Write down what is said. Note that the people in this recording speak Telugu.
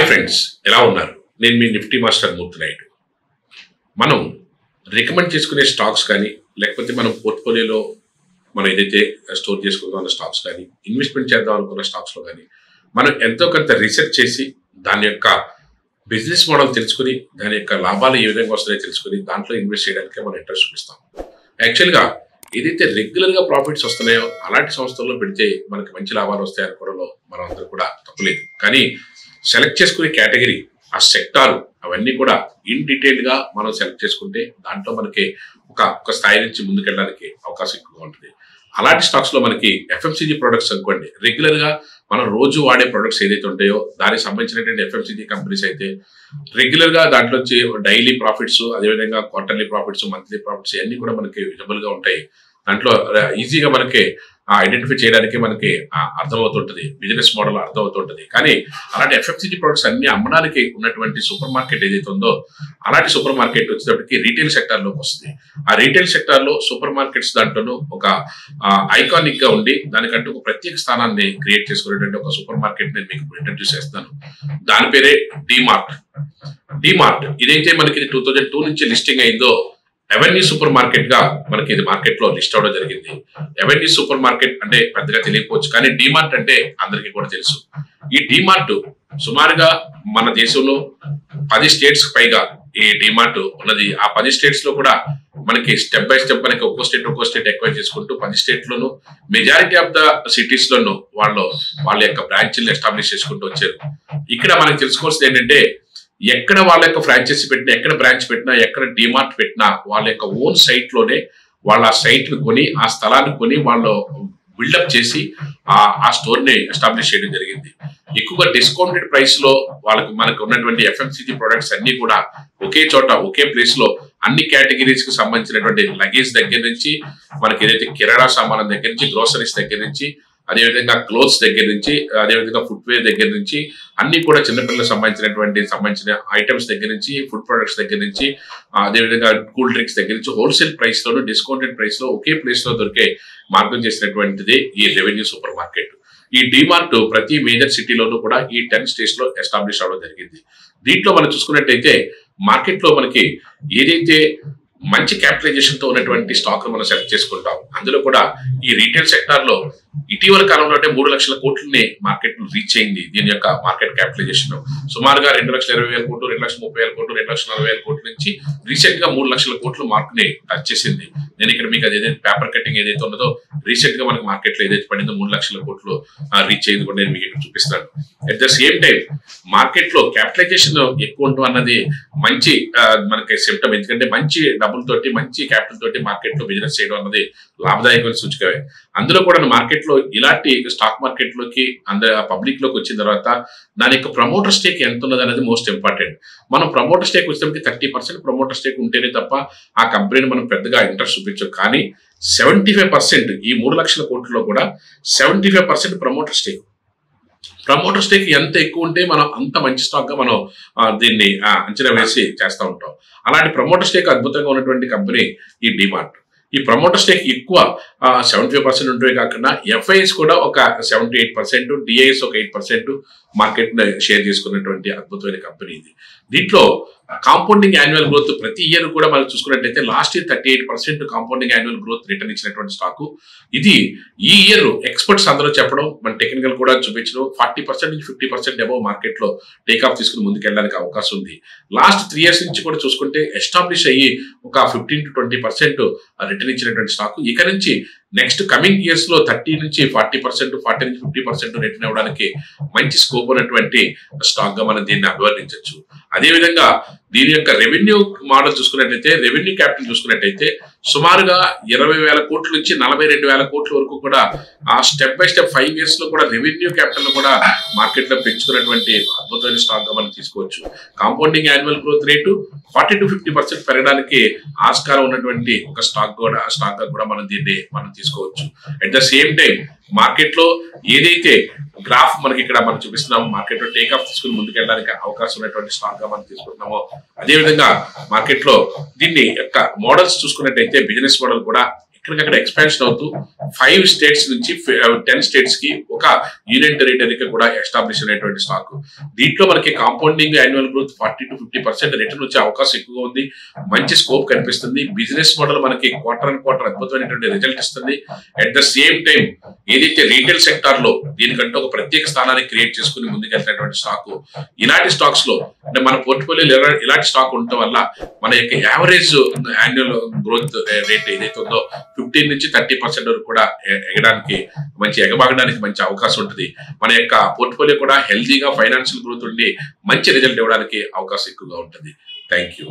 హాయ్ ఫ్రెండ్స్, ఎలా ఉన్నారు? నేను మీ నిఫ్టీ మాస్టర్ మూర్తి నాయుడు. మనం రికమెండ్ చేసుకునే స్టాక్స్ కానీ, లేకపోతే మనం పోర్ట్ఫోలియోలో మనం ఏదైతే స్టోర్ చేసుకుందాం అన్న స్టాక్స్ కానీ, ఇన్వెస్ట్మెంట్ చేద్దాం అనుకున్న స్టాక్స్లో కానీ మనం ఎంతో కొంత రీసెర్చ్ చేసి దాని యొక్క బిజినెస్ మోడల్ తెలుసుకుని, దాని యొక్క లాభాలు ఏ విధంగా వస్తాయో తెలుసుకుని దాంట్లో ఇన్వెస్ట్ చేయడానికి మనం ఇంట్రెస్ట్ చూపిస్తాం. యాక్చువల్గా ఏదైతే రెగ్యులర్గా ప్రాఫిట్స్ వస్తున్నాయో అలాంటి సంస్థల్లో పెడితే మనకి మంచి లాభాలు వస్తాయి అనుకోవడంలో మనం అందరూ కూడా తప్పులేదు. కానీ సెలెక్ట్ చేసుకునే కేటగిరీ, ఆ సెక్టార్, అవన్నీ కూడా ఇన్ డీటెయిల్గా మనం సెలెక్ట్ చేసుకుంటే దాంట్లో మనకి ఒక స్థాయి నుంచి ముందుకెళ్ళడానికి అవకాశం ఎక్కువగా ఉంటుంది. అలాంటి స్టాక్స్లో మనకి ఎఫ్ఎంసీజీ ప్రొడక్ట్స్ అనుకోండి, రెగ్యులర్గా మనం రోజు వాడే ప్రొడక్ట్స్ ఏదైతే ఉంటాయో దానికి సంబంధించినటువంటి ఎఫ్ఎంసీజీ కంపెనీస్ అయితే రెగ్యులర్గా దాంట్లో వచ్చి డైలీ ప్రాఫిట్స్, అదేవిధంగా క్వార్టర్లీ ప్రాఫిట్స్, మంత్లీ ప్రాఫిట్స్ అన్ని కూడా మనకి విజిబుల్గా ఉంటాయి. దాంట్లో ఈజీగా మనకి ఐడెంటిఫై చేయడానికి మనకి అర్థమవుతుంటుంది, బిజినెస్ మోడల్ అర్థమవుతుంటుంది. కానీ అలాంటి ఎఫ్ఎంసీజీ ప్రొడక్ట్స్ అన్ని అమ్మడానికి ఉన్నటువంటి సూపర్ మార్కెట్ ఏదైతే ఉందో అలాంటి సూపర్ మార్కెట్ వచ్చేటప్పటికి రీటైల్ సెక్టార్లోకి వస్తుంది. ఆ రీటైల్ సెక్టార్లో సూపర్ మార్కెట్స్ దాంట్లోనూ ఒక ఐకానిక్ గా ఉండి దానికంటూ ఒక ప్రత్యేక స్థానాన్ని క్రియేట్ చేసుకునేటువంటి ఒక సూపర్ మార్కెట్ నేను మీకు ఇంట్రడ్యూస్ చేస్తాను. దాని పేరే డిమార్ట్. డిమార్ట్ ఇదైతే మనకి 2002 నుంచి లిస్టింగ్ అయిందో అవెన్యూ సూపర్ మార్కెట్ గా మనకి ఇది మార్కెట్ లో లిస్ట్ అవడం జరిగింది. అవెన్యూ సూపర్ మార్కెట్ అంటే పెద్దగా తెలియకపోవచ్చు, కానీ డిమార్ట్ అంటే అందరికీ కూడా తెలుసు. ఈ డిమార్ట్ సుమారుగా మన దేశంలో 10 స్టేట్స్ పైగా ఈ డిమార్ట్ ఉన్నది. ఆ 10 స్టేట్స్ లో కూడా మనకి స్టెప్ బై స్టెప్ మనకి ఒక్కో స్టేట్ ఎక్వైర్ చేసుకుంటూ 10 స్టేట్ లోను మెజారిటీ ఆఫ్ ద సిటీస్ లోను వాళ్ళ యొక్క బ్రాంచ్లు ఎస్టాబ్లిష్ చేసుకుంటూ వచ్చారు. ఇక్కడ మనకి తెలుసుకోవాల్సింది ఏంటంటే, ఎక్కడ వాళ్ళ యొక్క ఫ్రాంచైజీ పెట్టినా, ఎక్కడ బ్రాంచ్ పెట్టినా, ఎక్కడ డిమార్ట్ పెట్టినా వాళ్ళ యొక్క ఓన్ సైట్ లోనే వాళ్ళ ఆ సైట్ ను కొని, ఆ స్థలాన్ని కొని వాళ్ళు బిల్డప్ చేసి ఆ స్టోర్ ని ఎస్టాబ్లిష్ చేయడం జరిగింది. ఎక్కువగా డిస్కౌంటెడ్ ప్రైస్ లో మనకు ఉన్నటువంటి ఎఫ్ఎంసీజీ ప్రొడక్ట్స్ అన్ని కూడా ఒకే చోట, ఒకే ప్లేస్ లో అన్ని కేటగిరీస్ కి సంబంధించినటువంటి లగేజ్ దగ్గర నుంచి, మనకి ఏదైతే కిరాణా సామాన్ దగ్గర నుంచి, గ్రోసరీస్ దగ్గర నుంచి, అదేవిధంగా క్లోత్స్ దగ్గర నుంచి, అదేవిధంగా ఫుట్వేర్ దగ్గర నుంచి, అన్ని కూడా చిన్నపిల్లలకు సంబంధించిన ఐటమ్స్ దగ్గర నుంచి, ఫుడ్ ప్రొడక్ట్స్ దగ్గర నుంచి, అదేవిధంగా కూల్ డ్రింక్స్ దగ్గర నుంచి హోల్సేల్ ప్రైస్ లోను, డిస్కౌంటెడ్ ప్రైస్ లో ఒకే ప్లేస్ లో దొరికే మార్గం చేసినటువంటిది ఈ రెవెన్యూ సూపర్ మార్కెట్. ఈ డిమార్ట్ ప్రతి మేజర్ సిటీలోనూ కూడా ఈ 10 స్టేట్స్ లో ఎస్టాబ్లిష్ అవడం జరిగింది. దీంట్లో మనం చూసుకున్నట్టయితే మార్కెట్ లో మనకి ఏదైతే మంచి క్యాపిటలైజేషన్ తో ఉన్నటువంటి స్టాక్ మనం సెలెక్ట్ చేసుకుంటాం. అందులో కూడా ఈ రీటైల్ సెక్టార్ లో ఇటీవల కాలంలో 3 లక్షల కోట్లని మార్కెట్ రీచ్ అయింది. దీని యొక్క మార్కెట్ క్యాపిటలైజేషన్ సుమారుగా 2,20,000 కోట్లు, 2,30,000 కోట్లు, 2,40,000 కోట్ల నుంచి రీసెంట్ గా 3 లక్షల కోట్లు మార్క్ ని టచ్ చేసింది. నేను ఇక్కడ మీకు అదేదైతే పేపర్ కటింగ్ ఏదైతే ఉన్నదో రీసెంట్ గా మనకి మార్కెట్ లో ఏదైతే పడిందో 3 లక్షల కోట్లు రీచ్ అయింది కూడా నేను మీకు ఇక్కడ చూపిస్తాను. At the same time market లో క్యాపిటలైజేషన్ ఎక్కువ ఉండడం అన్నది మంచి మనకి సిమ్టమ్. ఎందుకంటే మంచి డబ్బులతోటి, మంచి క్యాపిటల్ తోటి మార్కెట్ లో బిజినెస్ చేయడం అన్నది లాభదాయకమైన సూచికవే. అందులో కూడా మార్కెట్ లో ఇలాంటి స్టాక్ మార్కెట్ లోకి పబ్లిక్ లోకి వచ్చిన తర్వాత దాని యొక్క ప్రమోటర్ స్టేక్ ఎంత ఉన్నది అనేది మోస్ట్ ఇంపార్టెంట్. మనం ప్రమోటర్ స్టేక్ వచ్చేటప్పటికి 30% ప్రమోటర్ స్టేక్ ఉంటేనే తప్ప ఆ కంపెనీని మనం పెద్దగా ఇంట్రెస్ట్ చూపించం. కానీ 75% ఈ 3 లక్షల కోట్లలో కూడా 75% ప్రమోటర్ స్టేక్. ప్రమోటర్ స్టేక్ ఎంత ఎక్కువ ఉంటే మనం అంత మంచి స్టాక్ గా మనం దీన్ని అంచనా వేసి చేస్తూ ఉంటాం. అలాంటి ప్రమోటర్ స్టేక్ అద్భుతంగా ఉన్నటువంటి కంపెనీ ఈ డిమార్ట్. ఈ ప్రమోటర్ స్టేక్ ఎక్కువ 75% ఉంటే కాకుండా ఎఫ్ఐఎస్ కూడా ఒక 78%, డిఐఎస్ ఒక 8% మార్కెట్ షేర్ చేసుకున్నటువంటి అద్భుతమైన కంపెనీ ఇది. దీంట్లో కాంపౌండింగ్ యాన్యువల్ గ్రోత్ ప్రతి ఇయర్ కూడా మనం చూసుకున్నట్టయితే last year 38% compounding annual growth return ఇచ్చినటువంటి స్టాక్ ఇది. ఈ ఇయర్ ఎక్స్పర్ట్స్ అందరూ చెప్పడం, మన టెక్నికల్ కూడా చూపించడం 40% నుంచి 50% అబౌవ్ మార్కెట్ లో టేక్ ఆఫ్ తీసుకుని ముందుకెళ్ళడానికి అవకాశం ఉంది. లాస్ట్ 3 years నుంచి కూడా చూసుకుంటే ఎస్టాబ్లిష్ అయ్యి ఒక 15 to 20% రిటర్న్ ఇచ్చినటువంటి స్టాక్. ఇక నుంచి నెక్స్ట్ కమింగ్ ఇయర్స్ లో 30 నుంచి 40%, 40 నుంచి 50% రిటర్న్ అవ్వడానికి మంచి స్కోప్ ఉన్నటువంటి స్టాక్ గా మనం దీన్ని అభివర్ణించవచ్చు. అదేవిధంగా దీని యొక్క రెవెన్యూ మోడల్ చూసుకున్నట్టయితే, రెవెన్యూ క్యాపిటల్ చూసుకున్నట్టయితే సుమారుగా 20,000 కోట్ల నుంచి 42,000 కోట్ల వరకు కూడా ఆ స్టెప్ బై స్టెప్ 5 years లో కూడా రెవెన్యూ క్యాపిటల్ కూడా మార్కెట్ లో పెంచుకున్నటువంటి అద్భుతమైన స్టాక్ గా మనం తీసుకోవచ్చు. Compounding annual growth rate 40 to 50% పెరగడానికి ఆస్కారం ఉన్నటువంటి ఒక స్టాక్ గా కూడా మనం దీన్ని తీసుకోవచ్చు. At the same time market లో ఏదైతే గ్రాఫ్ మనకి ఇక్కడ మనం చూపిస్తున్నాము, మార్కెట్ లో టేక్ ఆఫ్ తీసుకుని ముందుకెళ్ళడానికి అవకాశం ఉన్నటువంటి స్టాక్ గా మనం తీసుకుంటున్నామో, అదేవిధంగా మార్కెట్ లో దీన్ని యొక్క మోడల్స్ చూసుకున్నట్టయితే బిజినెస్ మోడల్ కూడా ఇక్కడికక్కడ ఎక్స్పాన్షన్ అవుతూ 5 స్టేట్స్ నుంచి 10 స్టేట్స్ కి ఒక యూనియన్ టెరిటరీకి కూడా ఎస్టాబ్లిష్ అయినటువంటి స్టాక్. దీంట్లో మనకి compounding annual growth 40 to 50% return వచ్చే అవకాశం ఎక్కువగా ఉంది. మంచి స్కోప్ కనిపిస్తుంది. బిజినెస్ మోడల్ మనకి క్వార్టర్ అండ్ క్వార్టర్ అద్భుతమైనటువంటి రిజల్ట్ ఇస్తుంది. అట్ ద సేమ్ టైం ఏదైతే రీటైల్ సెక్టార్ లో దీనికంటే ఒక ప్రత్యేక స్థానాన్ని క్రియేట్ చేసుకుని ముందుకెళ్తున్నటువంటి స్టాక్. ఇలాంటి స్టాక్స్ లో అంటే మన పోర్ట్ఫోలియో ఇలాంటి స్టాక్ ఉండటం వల్ల మన యొక్క యావరేజ్ యాన్యువల్ గ్రోత్ రేట్ ఏదైతే ఉందో 15 నుంచి 30% వరకు కూడా ఎగడానికి ఎగబాగడానికి మంచి అవకాశం ఉంటుంది. మన యొక్క పోర్ట్ఫోలియో కూడా హెల్తీగా ఫైనాన్షియల్ గ్రోత్ ఉండి మంచి రిజల్ట్ ఇవ్వడానికి అవకాశం ఎక్కువగా ఉంటుంది. Thank you.